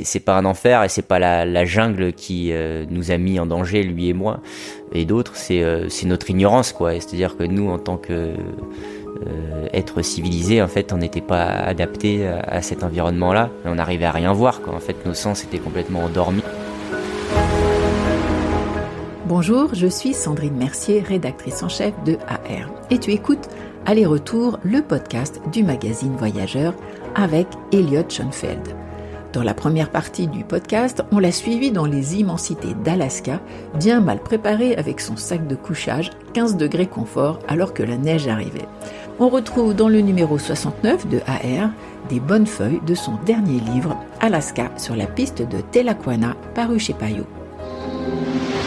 c'est pas un enfer et c'est pas la jungle qui nous a mis en danger, lui et moi et d'autres. C'est notre ignorance, quoi. C'est-à-dire que nous, en tant que être civilisés, en fait, on n'était pas adaptés à cet environnement-là. On n'arrivait à rien voir, quoi. En fait, nos sens étaient complètement endormis. Bonjour, je suis Sandrine Mercier, rédactrice en chef de AR. Et tu écoutes Aller-Retour, le podcast du magazine Voyageur avec Elliot Schoenfeld. Dans la première partie du podcast, on l'a suivi dans les immensités d'Alaska, bien mal préparé avec son sac de couchage, 15 degrés confort alors que la neige arrivait. On retrouve dans le numéro 69 de AR des bonnes feuilles de son dernier livre, Alaska sur la piste de Telakwana, paru chez Payot.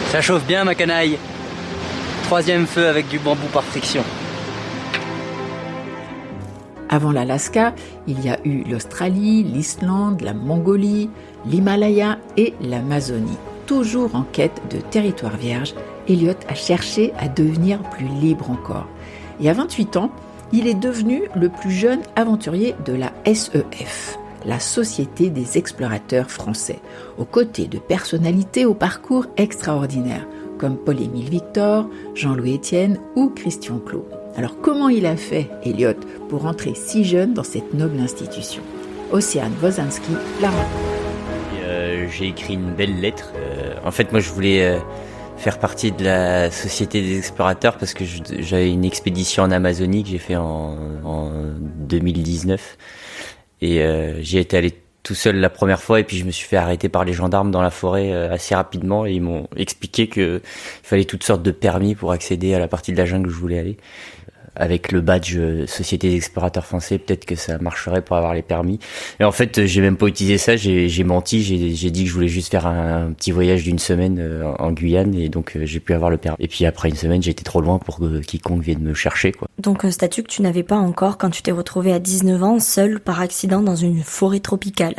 Ça chauffe bien ma canaille. 3e feu avec du bambou par friction. Avant l'Alaska, il y a eu l'Australie, l'Islande, la Mongolie, l'Himalaya et l'Amazonie. Toujours en quête de territoire vierge, Elliot a cherché à devenir plus libre encore. Et à 28 ans, il est devenu le plus jeune aventurier de la SEF, la Société des explorateurs français, aux côtés de personnalités au parcours extraordinaire, comme Paul-Émile Victor, Jean-Louis Etienne ou Christian Clot. Alors comment il a fait, Elliot, pour entrer si jeune dans cette noble institution ? Océane Wosanski la raconte. J'ai écrit une belle lettre. En fait, moi, je voulais faire partie de la Société des explorateurs parce que j'avais une expédition en Amazonie que j'ai fait en 2019. Et j'y étais allé tout seul la première fois et puis je me suis fait arrêter par les gendarmes dans la forêt assez rapidement et ils m'ont expliqué que il fallait toutes sortes de permis pour accéder à la partie de la jungle où je voulais aller. Avec le badge Société des explorateurs français, peut-être que ça marcherait pour avoir les permis. Et en fait, j'ai même pas utilisé ça, j'ai menti, j'ai dit que je voulais juste faire un petit voyage d'une semaine en Guyane et donc j'ai pu avoir le permis. Et puis après une semaine, j'étais trop loin pour que quiconque vienne me chercher, quoi. Donc un statut que tu n'avais pas encore quand tu t'es retrouvé à 19 ans, seul par accident dans une forêt tropicale.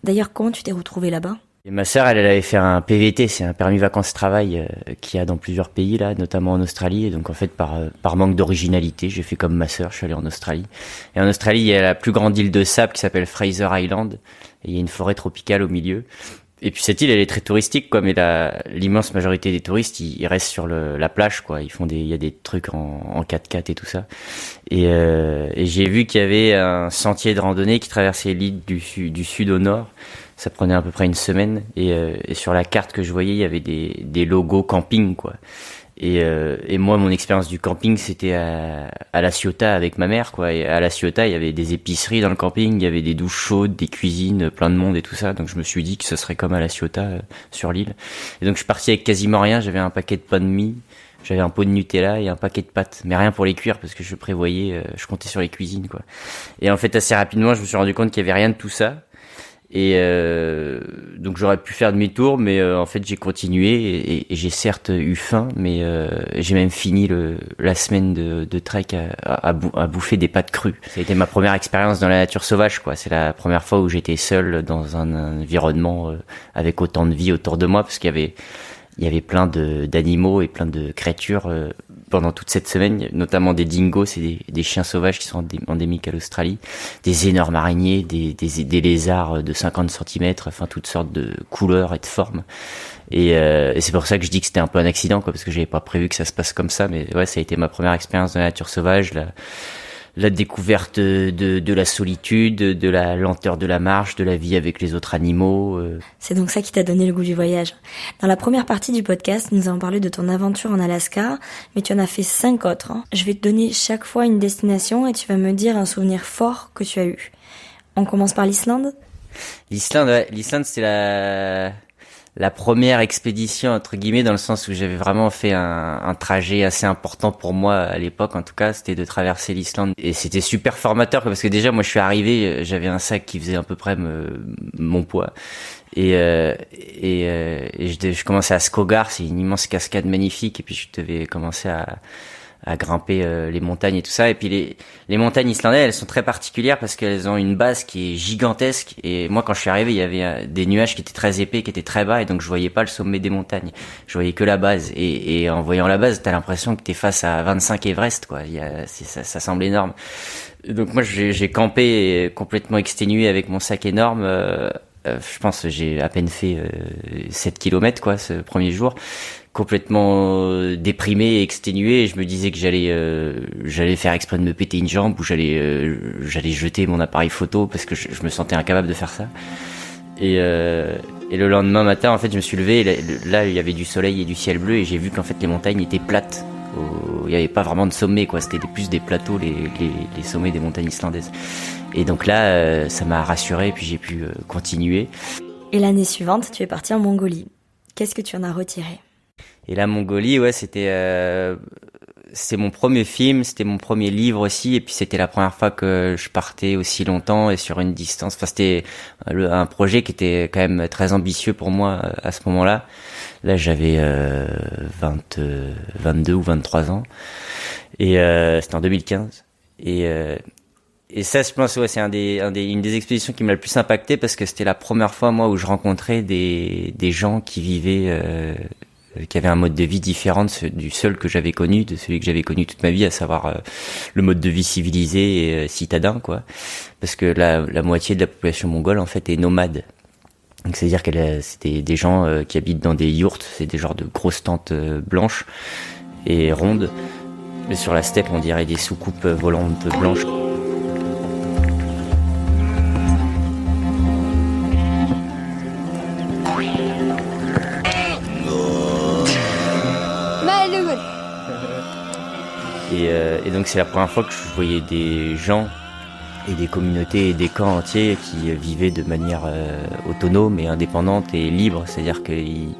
D'ailleurs, comment tu t'es retrouvé là-bas ? Et ma sœur, elle avait fait un PVT, c'est un permis vacances-travail qu'il y a dans plusieurs pays là, notamment en Australie. Et donc en fait, par manque d'originalité, j'ai fait comme ma sœur, je suis allé en Australie. Et en Australie, il y a la plus grande île de sable qui s'appelle Fraser Island. Et il y a une forêt tropicale au milieu. Et puis cette île, elle est très touristique, quoi. Mais l'immense majorité des touristes, ils restent sur la plage, quoi. Il y a des trucs en 4x4 et tout ça. Et j'ai vu qu'il y avait un sentier de randonnée qui traversait l'île du sud au nord. Ça prenait à peu près une semaine et sur la carte que je voyais, il y avait des logos camping, quoi. Et moi, mon expérience du camping, c'était à La Ciotat avec ma mère, quoi. Et à La Ciotat, il y avait des épiceries dans le camping, il y avait des douches chaudes, des cuisines, plein de monde et tout ça. Donc je me suis dit que ce serait comme à La Ciotat sur l'île. Et donc je suis parti avec quasiment rien. J'avais un paquet de pain de mie, j'avais un pot de Nutella et un paquet de pâtes, mais rien pour les cuire parce que je prévoyais, je comptais sur les cuisines, quoi. Et en fait, assez rapidement, je me suis rendu compte qu'il y avait rien de tout ça. Et donc j'aurais pu faire demi-tour, mais en fait j'ai continué et j'ai certes eu faim, mais j'ai même fini la semaine de trek à bouffer des pâtes crues. Ça a été ma première expérience dans la nature sauvage, quoi. C'est la première fois où j'étais seul dans un environnement avec autant de vie autour de moi, parce qu'il y avait plein d'animaux et plein de créatures pendant toute cette semaine, notamment des dingos, c'est des chiens sauvages qui sont endémiques à l'Australie, des énormes araignées, des lézards de 50 cm, enfin toutes sortes de couleurs et de formes. Et c'est pour ça que je dis que c'était un peu un accident, quoi, parce que j'avais pas prévu que ça se passe comme ça, mais ouais, ça a été ma première expérience dans la nature sauvage, la découverte de la solitude, de la lenteur de la marche, de la vie avec les autres animaux. C'est donc ça qui t'a donné le goût du voyage. Dans la première partie du podcast, nous avons parlé de ton aventure en Alaska, mais tu en as fait 5 autres. Hein. Je vais te donner chaque fois une destination et tu vas me dire un souvenir fort que tu as eu. On commence par l'Islande ? L'Islande, ouais. L'Islande, c'est la première expédition entre guillemets, dans le sens où j'avais vraiment fait un trajet assez important pour moi à l'époque, en tout cas, c'était de traverser l'Islande, et c'était super formateur, parce que déjà moi je suis arrivé, j'avais un sac qui faisait à peu près mon poids, et je commençais à Skogar, c'est une immense cascade magnifique, et puis je devais commencer à grimper les montagnes et tout ça. Et puis les montagnes islandaises, elles sont très particulières parce qu'elles ont une base qui est gigantesque. Et moi, quand je suis arrivé, il y avait des nuages qui étaient très épais, qui étaient très bas, et donc je voyais pas le sommet des montagnes. Je voyais que la base. Et en voyant la base, t'as l'impression que t'es face à 25 Everest, quoi. Ça semble énorme. Donc moi, j'ai campé complètement exténué avec mon sac énorme je pense que j'ai à peine fait 7 kilomètres quoi ce premier jour, complètement déprimé et exténué, et je me disais que j'allais faire exprès de me péter une jambe, ou j'allais jeter mon appareil photo parce que je me sentais incapable de faire ça. Et le lendemain matin, en fait, je me suis levé, et là il y avait du soleil et du ciel bleu, et j'ai vu qu'en fait les montagnes étaient plates. Il n'y avait pas vraiment de sommet, quoi. C'était plus des plateaux, les sommets des montagnes islandaises. Et donc là, ça m'a rassuré, et puis j'ai pu continuer. Et l'année suivante, tu es parti en Mongolie. Qu'est-ce que tu en as retiré ? Et la Mongolie, ouais, c'était mon premier film, c'était mon premier livre aussi, et puis c'était la première fois que je partais aussi longtemps et sur une distance. Enfin, c'était un projet qui était quand même très ambitieux pour moi à ce moment-là. Là, j'avais 22 ou 23 ans, et c'était en 2015. Et ça, je pense, ouais, c'est une des expéditions qui m'a le plus impacté, parce que c'était la première fois, moi, où je rencontrais des gens qui vivaient, qui avaient un mode de vie différent du seul que j'avais connu, de celui que j'avais connu toute ma vie, à savoir le mode de vie civilisé et citadin, quoi. Parce que la moitié de la population mongole, en fait, est nomade. Donc c'est-à-dire que c'était des gens qui habitent dans des yourtes, c'est des genres de grosses tentes blanches et rondes. Mais sur la steppe, on dirait des soucoupes volantes blanches. Et donc c'est la première fois que je voyais des gens et des communautés et des camps entiers qui vivaient de manière autonome et indépendante et libre. C'est-à-dire qu'ils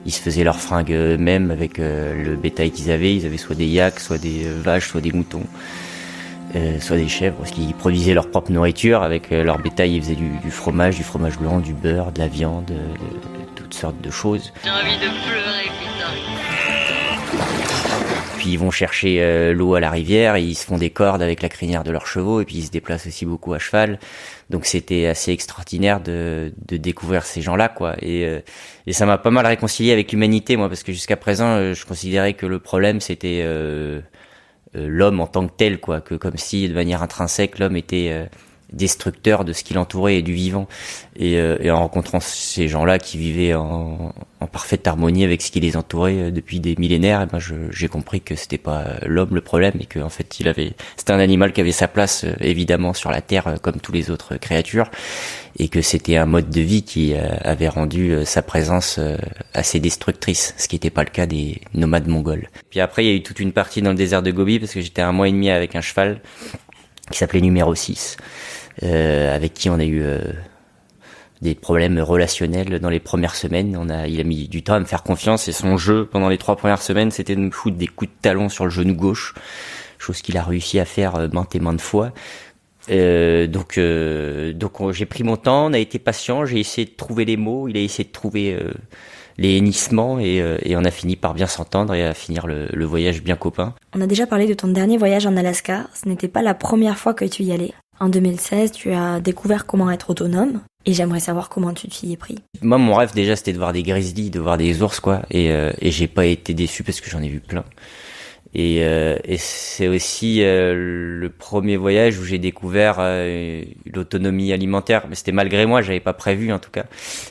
se faisaient leurs fringues eux-mêmes avec le bétail qu'ils avaient. Ils avaient soit des yaks, soit des vaches, soit des moutons, soit des chèvres, parce qu'ils produisaient leur propre nourriture. Avec leur bétail, ils faisaient du fromage blanc, du beurre, de la viande, de toutes sortes de choses. J'ai envie de pleurer, putain. Puis ils vont chercher l'eau à la rivière, et ils se font des cordes avec la crinière de leurs chevaux, et puis ils se déplacent aussi beaucoup à cheval. Donc c'était assez extraordinaire de découvrir ces gens-là, quoi. Et ça m'a pas mal réconcilié avec l'humanité, moi, parce que jusqu'à présent, je considérais que le problème c'était l'homme en tant que tel, quoi, que comme si de manière intrinsèque l'homme était destructeur de ce qui l'entourait et du vivant. Et en rencontrant ces gens-là qui vivaient en parfaite harmonie avec ce qui les entourait depuis des millénaires, et ben j'ai compris que c'était pas l'homme le problème, et que en fait c'était un animal qui avait sa place évidemment sur la terre comme tous les autres créatures, et que c'était un mode de vie qui avait rendu sa présence assez destructrice, ce qui n'était pas le cas des nomades mongols. Puis après il y a eu toute une partie dans le désert de Gobi, parce que j'étais 1 mois et demi avec un cheval qui s'appelait Numéro 6, avec qui on a eu des problèmes relationnels dans les premières semaines. Il a mis du temps à me faire confiance, et son jeu pendant les 3 premières semaines, c'était de me foutre des coups de talon sur le genou gauche, chose qu'il a réussi à faire maintes et maintes fois. Donc j'ai pris mon temps, on a été patient, j'ai essayé de trouver les mots, il a essayé de trouver les hennissements, et on a fini par bien s'entendre et à finir le voyage bien copain. On a déjà parlé de ton dernier voyage en Alaska, ce n'était pas la première fois que tu y allais. En 2016, tu as découvert comment être autonome, et j'aimerais savoir comment tu t'y es pris. Moi, mon rêve déjà, c'était de voir des grizzlies, de voir des ours, quoi, et j'ai pas été déçu parce que j'en ai vu plein. Et c'est aussi le premier voyage où j'ai découvert l'autonomie alimentaire. Mais c'était malgré moi, j'avais pas prévu en tout cas.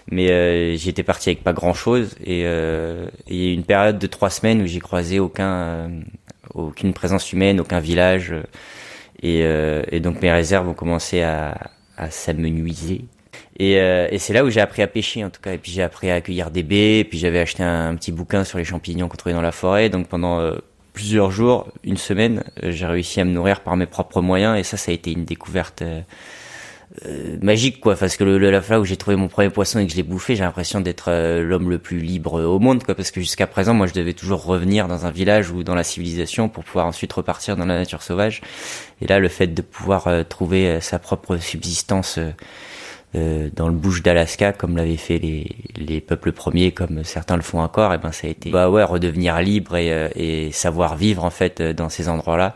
Mais j'étais parti avec pas grand chose, et il y a eu une période de 3 semaines où j'ai croisé aucune présence humaine, aucun village, et donc mes réserves ont commencé à s'amenuiser. Et c'est là où j'ai appris à pêcher en tout cas, et puis j'ai appris à accueillir des baies, et puis j'avais acheté un petit bouquin sur les champignons qu'on trouvait dans la forêt. Donc pendant plusieurs jours, 1 semaine, j'ai réussi à me nourrir par mes propres moyens, et ça a été une découverte magique, quoi, parce que la fois où j'ai trouvé mon premier poisson et que je l'ai bouffé, j'ai l'impression d'être l'homme le plus libre au monde, quoi, parce que jusqu'à présent, moi, je devais toujours revenir dans un village ou dans la civilisation pour pouvoir ensuite repartir dans la nature sauvage. Et là, le fait de pouvoir trouver sa propre subsistance dans le bush d'Alaska, comme l'avaient fait les peuples premiers, comme certains le font encore, et ben ça a été redevenir libre et savoir vivre en fait dans ces endroits-là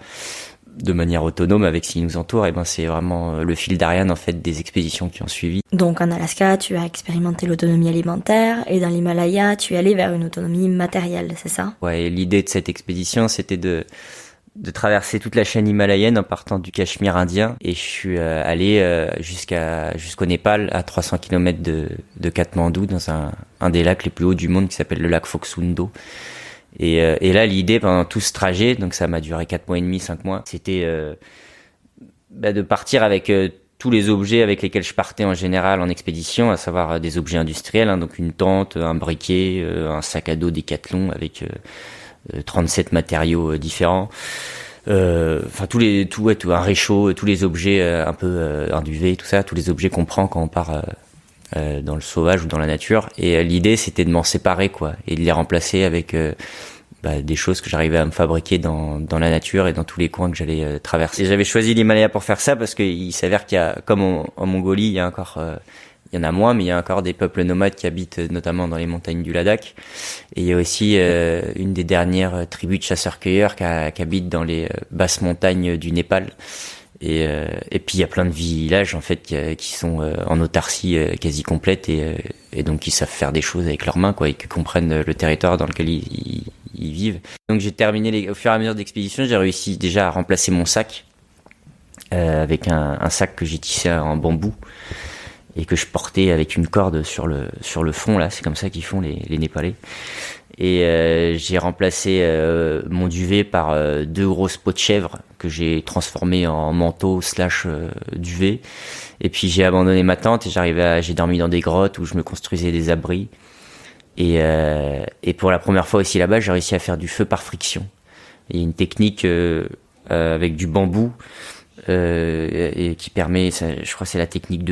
de manière autonome avec ce qui nous entoure. Et ben c'est vraiment le fil d'Ariane en fait des expéditions qui ont suivi. Donc en Alaska, tu as expérimenté l'autonomie alimentaire, et dans l'Himalaya, tu es allé vers une autonomie matérielle, c'est ça ? Ouais, et l'idée de cette expédition, c'était de traverser toute la chaîne himalayenne en partant du Cachemire indien, et je suis allé jusqu'au Népal, à 300 km de Katmandou, dans un des lacs les plus hauts du monde qui s'appelle le lac Phoksundo. Et là, l'idée pendant tout ce trajet, donc ça m'a duré 4 mois et demi, 5 mois, c'était de partir avec tous les objets avec lesquels je partais en général en expédition, à savoir des objets industriels, donc une tente, un briquet, un sac à dos Décathlon avec 37 matériaux différents, tout un réchaud, tous les objets un duvet, tout ça, tous les objets qu'on prend quand on part dans le sauvage ou dans la nature. Et l'idée, c'était de m'en séparer, quoi, et de les remplacer avec des choses que j'arrivais à me fabriquer dans la nature et dans tous les coins que j'allais traverser. Et j'avais choisi l'Himalaya pour faire ça parce qu'il s'avère qu'il y a, comme en Mongolie, il y a encore, il y en a moins, mais il y a encore des peuples nomades qui habitent notamment dans les montagnes du Ladakh. Et il y a aussi une des dernières tribus de chasseurs-cueilleurs qui habite dans les basses montagnes du Népal. Et puis il y a plein de villages en fait qui sont en autarcie quasi complète et donc qui savent faire des choses avec leurs mains, quoi, et qui comprennent le territoire dans lequel ils vivent. Donc j'ai terminé au fur et à mesure d'expédition, j'ai réussi déjà à remplacer mon sac avec un sac que j'ai tissé en bambou et que je portais avec une corde sur le front, là, c'est comme ça qu'ils font les Népalais. Et j'ai remplacé mon duvet par 2 grosses peaux de chèvre que j'ai transformées en manteau / duvet. Et puis j'ai abandonné ma tente et j'ai dormi dans des grottes où je me construisais des abris. Et pour la première fois aussi là-bas, j'ai réussi à faire du feu par friction. Il y a une technique avec du bambou et qui permet, je crois que c'est la technique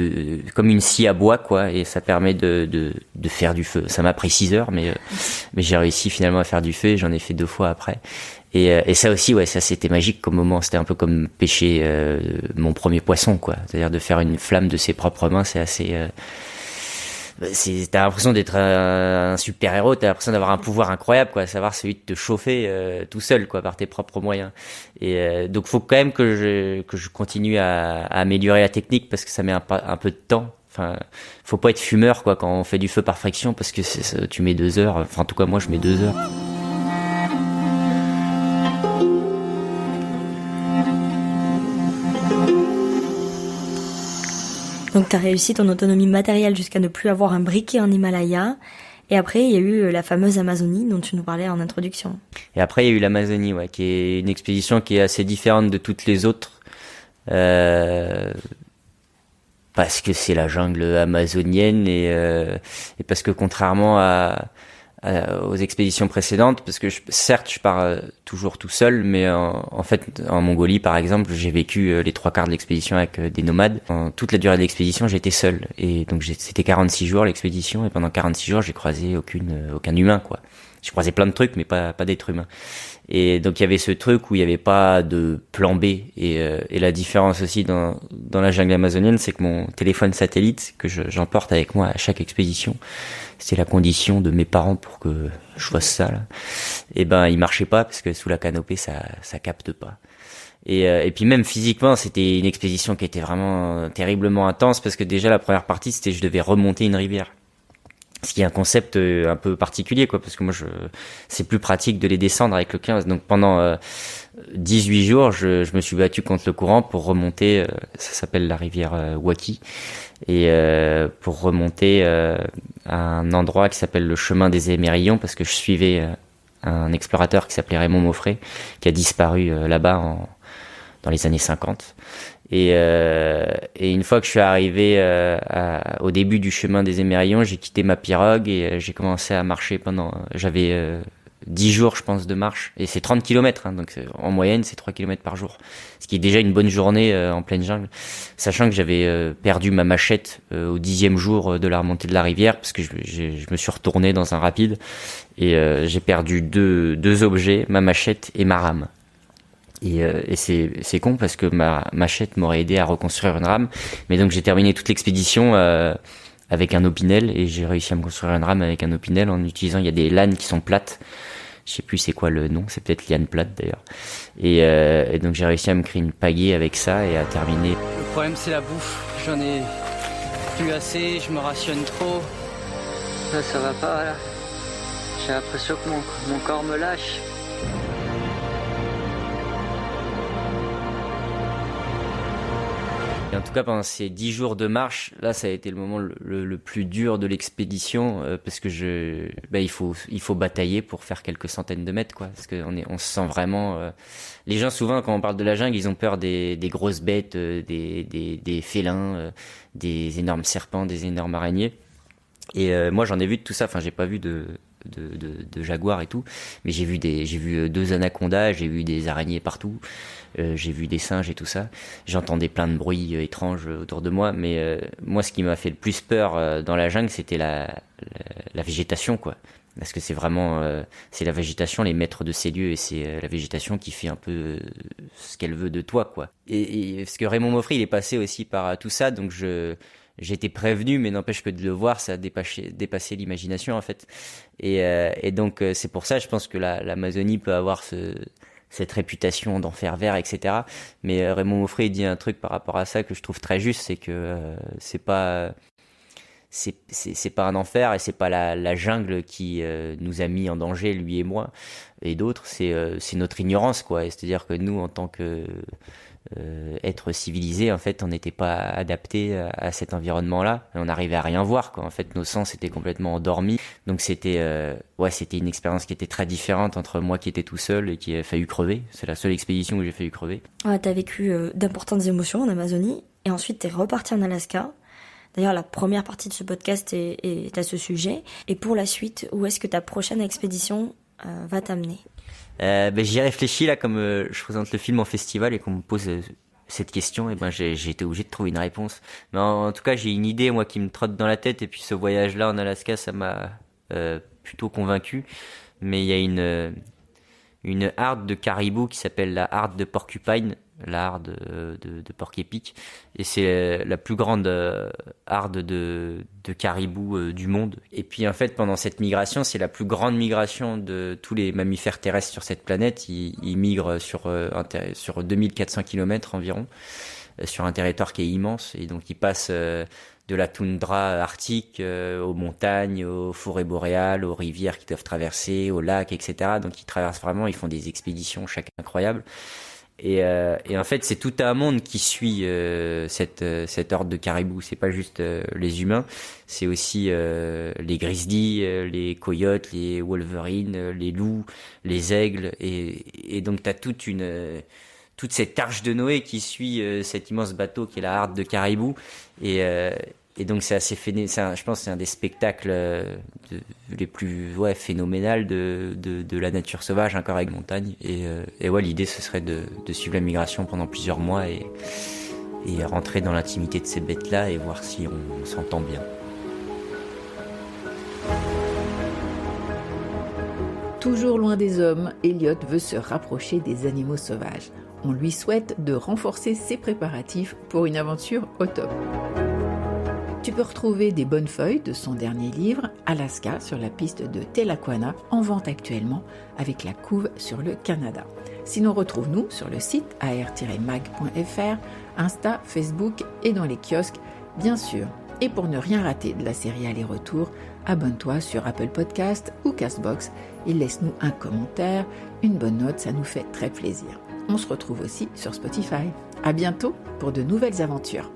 comme une scie à bois, quoi, et ça permet de faire du feu. Ça m'a pris 6 heures, mais j'ai réussi finalement à faire du feu et j'en ai fait 2 fois après. Et ça aussi, ouais, ça c'était magique comme moment. C'était un peu comme pêcher mon premier poisson, quoi. C'est-à-dire de faire une flamme de ses propres mains, c'est assez... t'as l'impression d'être un super-héros, t'as l'impression d'avoir un pouvoir incroyable, quoi, à savoir celui de te chauffer tout seul, quoi, par tes propres moyens. Et donc faut quand même que je continue à améliorer la technique parce que ça met un peu de temps. Enfin, faut pas être fumeur, quoi, quand on fait du feu par friction, parce que tu mets 2 heures. Enfin, en tout cas moi je mets 2 heures. Donc tu as réussi ton autonomie matérielle jusqu'à ne plus avoir un briquet en Himalaya. Et après, il y a eu la fameuse Amazonie dont tu nous parlais en introduction. Et après, il y a eu l'Amazonie, ouais, qui est une expédition qui est assez différente de toutes les autres. Parce que c'est la jungle amazonienne et parce que contrairement aux expéditions précédentes, parce que certes je pars toujours tout seul, mais en fait en Mongolie par exemple j'ai vécu les 3/4 de l'expédition avec des nomades. En toute la durée de l'expédition j'étais seul et donc c'était 46 jours l'expédition et pendant 46 jours j'ai croisé aucun humain, quoi. J'ai croisé plein de trucs mais pas d'êtres humains. Et donc il y avait ce truc où il y avait pas de plan B et la différence aussi dans la jungle amazonienne, c'est que mon téléphone satellite que j'emporte avec moi à chaque expédition, c'était la condition de mes parents pour que je fasse ça là. Et il marchait pas parce que sous la canopée ça capte pas. Et puis même physiquement, c'était une expédition qui était vraiment terriblement intense parce que déjà la première partie, c'était je devais remonter une rivière. Ce qui est un concept un peu particulier, quoi, parce que moi c'est plus pratique de les descendre avec le 15. Donc pendant 18 jours, je me suis battu contre le courant pour remonter, ça s'appelle la rivière Waki, et pour remonter à un endroit qui s'appelle le chemin des Émerillons, parce que je suivais un explorateur qui s'appelait Raymond Maufray, qui a disparu là-bas dans les années 50. Et une fois que je suis arrivé au début du chemin des Émerillons, j'ai quitté ma pirogue et j'ai commencé à marcher j'avais 10 jours je pense de marche, et c'est 30 km, hein, donc en moyenne c'est 3 km par jour, ce qui est déjà une bonne journée en pleine jungle, sachant que j'avais perdu ma machette au 10e jour de la remontée de la rivière parce que je me suis retourné dans un rapide et j'ai perdu deux objets, ma machette et ma rame. Et c'est con parce que ma machette m'aurait aidé à reconstruire une rame, mais donc j'ai terminé toute l'expédition avec un opinel et j'ai réussi à me construire une rame avec un opinel en utilisant, il y a des lanes qui sont plates, je sais plus c'est quoi le nom, c'est peut-être liane plate d'ailleurs, et donc j'ai réussi à me créer une pagaie avec ça et à terminer. Le problème c'est la bouffe, j'en ai plus assez, je me rationne trop. Là ça va pas là, j'ai l'impression que mon corps me lâche. Et en tout cas, pendant ces 10 jours de marche, là, ça a été le moment le plus dur de l'expédition, parce que il faut batailler pour faire quelques centaines de mètres, quoi. Parce que on se sent vraiment. Les gens souvent, quand on parle de la jungle, ils ont peur des grosses bêtes, des félins, des énormes serpents, des énormes araignées. Et moi, j'en ai vu de tout ça. Enfin, j'ai pas vu de jaguars et tout, mais j'ai vu 2 anacondas, j'ai vu des araignées partout, j'ai vu des singes et tout ça. J'entendais plein de bruits étranges autour de moi, mais moi, ce qui m'a fait le plus peur dans la jungle, c'était la végétation, quoi. Parce que c'est vraiment c'est la végétation, les maîtres de ces lieux, et c'est la végétation qui fait un peu ce qu'elle veut de toi, quoi. Et parce que Raymond Mauffry, il est passé aussi par tout ça, donc j'étais prévenu, mais n'empêche que de le voir, ça a dépassé l'imagination, en fait. Et donc c'est pour ça, je pense que l'Amazonie peut avoir cette réputation d'enfer vert, etc. Mais Raymond Mauffry, il dit un truc par rapport à ça que je trouve très juste, c'est que c'est pas un enfer, et c'est pas la jungle qui nous a mis en danger, lui et moi et d'autres, c'est notre ignorance, quoi. Et c'est-à-dire que nous, en tant que être civilisés, en fait, on n'était pas adapté à cet environnement-là, et on n'arrivait à rien voir, quoi. En fait, nos sens étaient complètement endormis, donc c'était une expérience qui était très différente entre moi qui étais tout seul et qui a failli crever. C'est la seule expédition où j'ai failli crever. Ouais, t'as vécu d'importantes émotions en Amazonie, et ensuite t'es reparti en Alaska. D'ailleurs, la première partie de ce podcast est à ce sujet. Et pour la suite, où est-ce que ta prochaine expédition va t'amener ? J'y ai réfléchi, là, comme je présente le film en festival et qu'on me pose cette question, et j'ai été obligé de trouver une réponse. Mais en tout cas, j'ai une idée, moi, qui me trotte dans la tête, et puis ce voyage-là en Alaska, ça m'a plutôt convaincu. Mais il y a une harde de caribou qui s'appelle la harde de Porcupine, la harde de porc-épic, et c'est la plus grande harde de caribou du monde. Et puis en fait, pendant cette migration, c'est la plus grande migration de tous les mammifères terrestres sur cette planète. Ils migrent sur 2400 km environ, sur un territoire qui est immense, et donc ils passent de la toundra arctique aux montagnes, aux forêts boréales, aux rivières qu'ils doivent traverser, aux lacs, etc. Donc ils traversent vraiment, ils font des expéditions chaque incroyables. Et en fait, c'est tout un monde qui suit cette horde de caribous. C'est pas juste les humains, c'est aussi les grizzlies, les coyotes, les wolverines, les loups, les aigles, et donc t'as toute cette arche de Noé qui suit cet immense bateau qui est la harde de caribous, et donc c'est assez je pense que c'est un des spectacles les plus phénoménal de la nature sauvage, encore avec montagne, et l'idée ce serait de suivre la migration pendant plusieurs mois et rentrer dans l'intimité de ces bêtes là et voir si on s'entend bien. Toujours loin des hommes, Elliot veut se rapprocher des animaux sauvages. On lui souhaite de renforcer ses préparatifs pour une aventure au top. Tu peux retrouver des bonnes feuilles de son dernier livre, Alaska, sur la piste de Telakwana, en vente actuellement avec la couve sur le Canada. Sinon, retrouve-nous sur le site ar-mag.fr, Insta, Facebook et dans les kiosques, bien sûr. Et pour ne rien rater de la série Aller-Retour, abonne-toi sur Apple Podcast ou Castbox et laisse-nous un commentaire, une bonne note, ça nous fait très plaisir. On se retrouve aussi sur Spotify. À bientôt pour de nouvelles aventures.